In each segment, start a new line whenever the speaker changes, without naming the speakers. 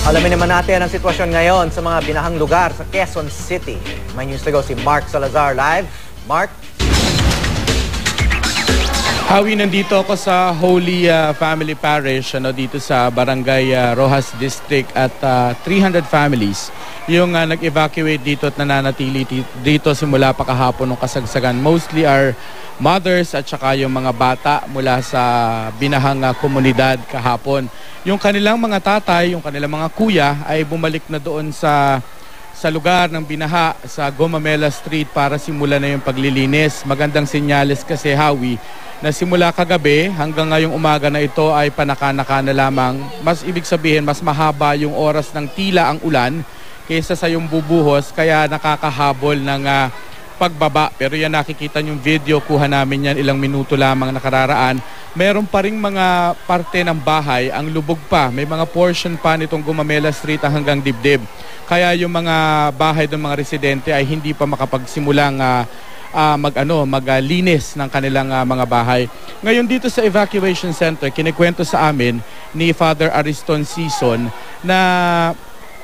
Alamin naman natin ang sitwasyon ngayon sa mga binahang lugar sa Quezon City. May news to go si Mark Salazar live. Mark?
Hawi, nandito ako sa Holy Family Parish dito sa Barangay Rojas District at 300 families yung nag-evacuate dito at nananatili dito simula pa kahapon ng kasagsagan. Mostly are mothers at saka yung mga bata mula sa binahang komunidad kahapon. Yung kanilang mga tatay, yung kanilang mga kuya ay bumalik na doon sa lugar ng binaha sa Gomamela Street para simulan na yung paglilinis. Magandang senyales kasi, Hawi, na simula kagabi hanggang ngayong umaga na ito ay panaka-naka na lamang. Mas ibig sabihin, mas mahaba yung oras ng tila ang ulan kaysa sa yung bubuhos, kaya nakakahabol ng pagbaba. Pero yan, nakikita yung video, kuha namin yan ilang minuto lamang nakararaan. Meron pa ring mga parte ng bahay ang lubog pa. May mga portion pa nitong Gomamela Street hanggang dibdib. Kaya yung mga bahay ng mga residente ay hindi pa makapagsimulang maglinis ng kanilang mga bahay. Ngayon dito sa evacuation center, kinikwento sa amin ni Father Ariston Sison na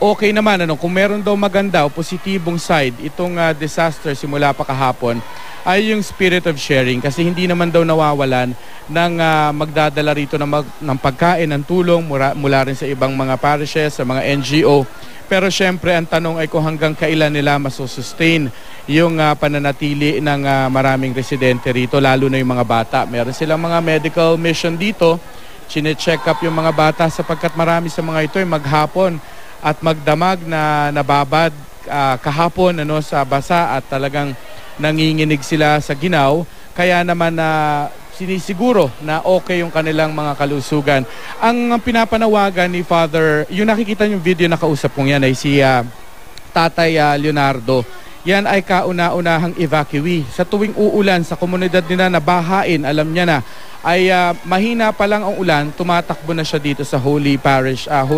okay naman, kung meron daw maganda o positibong side itong disaster simula pa kahapon ay yung spirit of sharing, kasi hindi naman daw nawawalan ng magdadala rito ng pagkain, ng tulong mula rin sa ibang mga parishes, sa mga NGO. Pero syempre ang tanong ay kung hanggang kailan nila masusustain yung pananatili ng maraming residente rito, lalo na yung mga bata. Meron silang mga medical mission dito, chine-check up yung mga bata sapagkat marami sa mga ito ay maghapon at magdamag na nababad kahapon sa basa at talagang nanginginig sila sa ginaw. Kaya naman sinisiguro na okay yung kanilang mga kalusugan. Ang pinapanawagan ni Father, yung nakikita yung video na kausap kong yan ay si Tatay Leonardo. Yan ay kauna-unahang evacuee. Sa tuwing uulan sa komunidad nila na bahain, alam niya na, ay mahina pa lang ang ulan, tumatakbo na siya dito sa Holy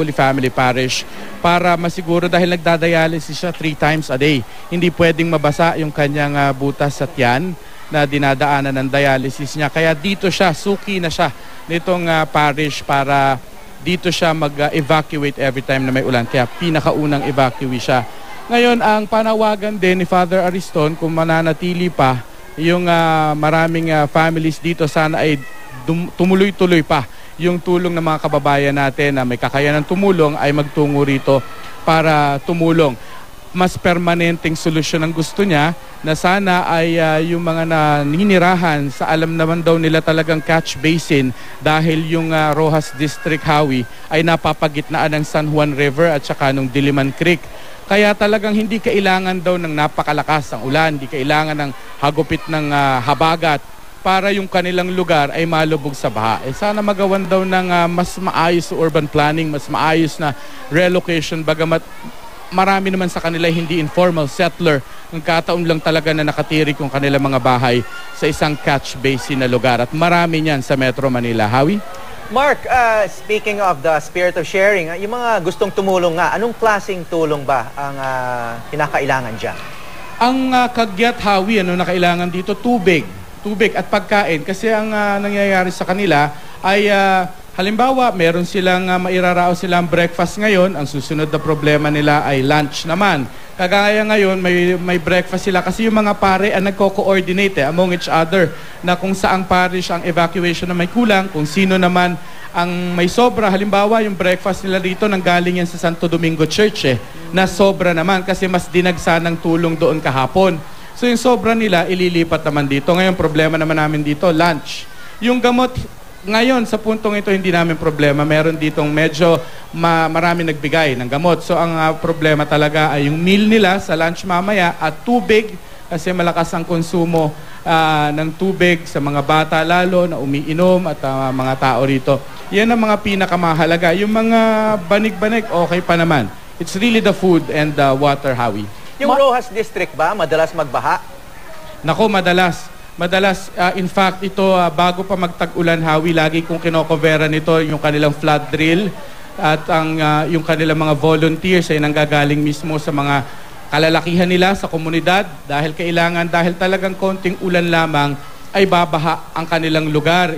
Family Parish para masiguro, dahil nagdadialysis siya 3 times a day. Hindi pwedeng mabasa yung kanyang butas sa tiyan na dinadaanan ng dialysis niya. Kaya dito siya, suki na siya nitong parish para dito siya mag-evacuate every time na may ulan. Kaya pinakaunang evacuee siya. Ngayon, ang panawagan din ni Father Ariston, kung mananatili pa yung maraming families dito, sana ay tumuloy-tuloy pa yung tulong ng mga kababayan natin na may kakayanan tumulong ay magtungo rito para tumulong. Mas permanenteng solusyon ang gusto niya, na sana ay yung mga naninirahan sa alam naman daw nila talagang catch basin, dahil yung Rojas District, Hawi, ay napapagitnaan ng San Juan River at saka ng Diliman Creek. Kaya talagang hindi kailangan daw ng napakalakas ang ulan, hindi kailangan ng hagupit ng habagat para yung kanilang lugar ay malubog sa baha. Sana magawan daw ng mas maayos urban planning, mas maayos na relocation, bagamat marami naman sa kanila hindi informal settler. Ang kataon lang talaga na nakatirik yung kanilang mga bahay sa isang catch basin na lugar. At marami niyan sa Metro Manila. Hawi?
Mark, speaking of the spirit of sharing, yung mga gustong tumulong nga, anong klaseng tulong ba ang kinakailangan dyan?
Ang kagyat, Hawi, na kailangan dito, tubig at pagkain. Kasi ang nangyayari sa kanila ay halimbawa, meron silang mairarao silang breakfast ngayon, ang susunod na problema nila ay lunch naman. Kagaya ngayon, may breakfast sila kasi yung mga pare ang nagko-coordinate among each other na kung saang parish ang evacuation na may kulang, kung sino naman ang may sobra. Halimbawa, yung breakfast nila dito nanggaling yan sa Santo Domingo Church na sobra naman kasi mas dinagsa ng tulong doon kahapon. So yung sobra nila, ililipat naman dito. Ngayon, problema naman namin dito, lunch. Yung gamot, ngayon, sa puntong ito, hindi namin problema. Meron ditong medyo marami nagbigay ng gamot. So, ang problema talaga ay yung meal nila sa lunch mamaya at tubig, kasi malakas ang konsumo ng tubig sa mga bata lalo na umiinom at mga tao rito. Yan ang mga pinakamahalaga. Yung mga banig-banig, okay pa naman. It's really the food and the water, Hawi.
Yung Rojas District ba, madalas magbaha?
Nako, madalas, in fact, ito bago pa magtag-ulan, Hawi, lagi kong kinokobera nito yung kanilang flood drill at yung kanilang mga volunteers ay nanggagaling mismo sa mga kalalakihan nila sa komunidad dahil talagang konting ulan lamang ay babaha ang kanilang lugar.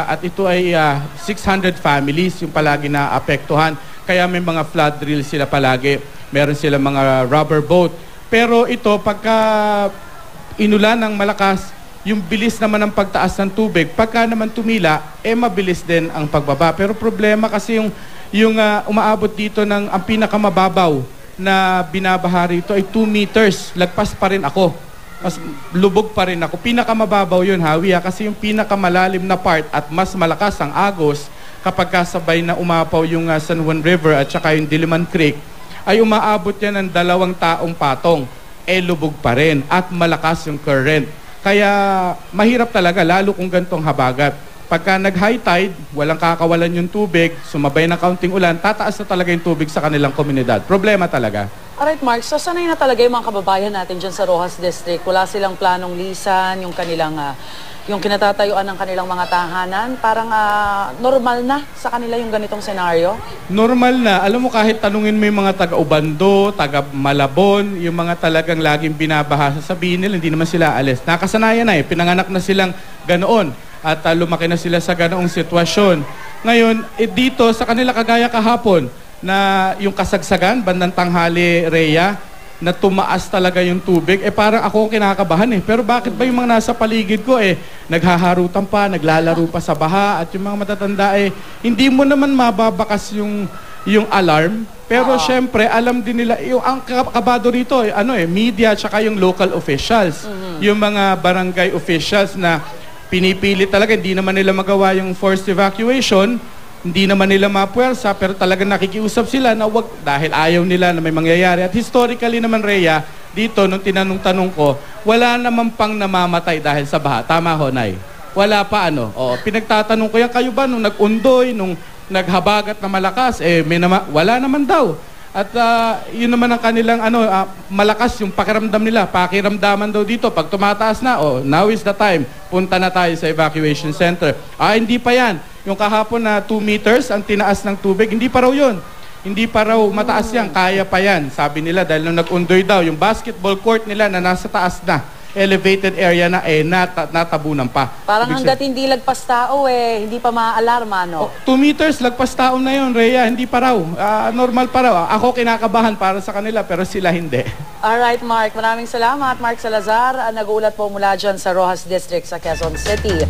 At ito ay 600 families yung palagi na apektuhan. Kaya may mga flood drill sila palagi. Meron sila mga rubber boat. Pero ito, pagka inulan ng malakas, yung bilis naman ng pagtaas ng tubig, pagka naman tumila, mabilis din ang pagbaba. Pero problema kasi yung umaabot dito ng ang pinakamababaw na binabaha rito ay 2 meters. Lagpas pa rin ako. Mas lubog pa rin ako. Pinakamababaw yun, Hawi, kasi yung pinakamalalim na part at mas malakas ang agos kapag kasabay na umapaw yung San Juan River at saka yung Diliman Creek, ay umaabot yan ng 2 taong patong. Lubog pa rin at malakas yung current. Kaya mahirap talaga, lalo kung gantong habagat. Pagka nag-high tide, walang kakawalan yung tubig, sumabay na kaunting ulan, tataas na talaga yung tubig sa kanilang komunidad. Problema talaga.
Alright, Mark. So, sanay na talaga yung mga kababayan natin dyan sa Roxas District. Wala silang planong lisan, yung kanilang, yung kinatatayuan ng kanilang mga tahanan. Parang normal na sa kanila yung ganitong senaryo?
Normal na. Alam mo, kahit tanungin mo yung mga taga-Ubando, taga-Malabon, yung mga talagang laging binabaha, sabihin nila, hindi naman sila alis. Nakasanayan na pinanganak na silang ganoon. At lumaki na sila sa ganoong sitwasyon. Ngayon, dito sa kanila kagaya kahapon, na yung kasagsagan, bandang tanghali, Rhea, na tumaas talaga yung tubig, parang ako kinakabahan Pero bakit ba yung mga nasa paligid ko naghaharutan pa, naglalaro pa sa baha, at yung mga matatanda hindi mo naman mababakas yung alarm. Pero syempre, alam din nila, ang kabado rito, media, tsaka yung local officials. Yung mga barangay officials na pinipili talaga, hindi naman nila magawa yung forced evacuation, hindi naman nila mapuwersa, pero talagang nakikiusap sila na wag, dahil ayaw nila na may mangyayari. At historically naman, Rhea, dito, nung tinanong-tanong ko, wala naman pang namamatay dahil sa baha. Tama ho, Nay? Wala pa, pinagtatanong ko yan, kayo ba nung nag-undoy, nung naghabagat na malakas, wala naman daw. At yun naman ang kanilang malakas yung pakiramdam nila. Pakiramdaman daw dito. Pag tumataas na, now is the time. Punta na tayo sa evacuation center. Hindi pa yan. Yung kahapon na 2 meters ang tinaas ng tubig, hindi pa raw yun. Hindi pa raw mataas yan. Kaya pa yan. Sabi nila dahil nung nag-undoy daw, yung basketball court nila na nasa taas na, elevated area na natabunan pa.
Parang hanggat hindi lagpas tao hindi pa maaalarma, no?
2 meters, lagpas tao na yun, Rhea. Hindi pa raw. Normal pa raw. Ako kinakabahan para sa kanila, pero sila hindi.
Alright, Mark. Maraming salamat. Mark Salazar, nag-uulat po mula dyan sa Roxas District sa Quezon City.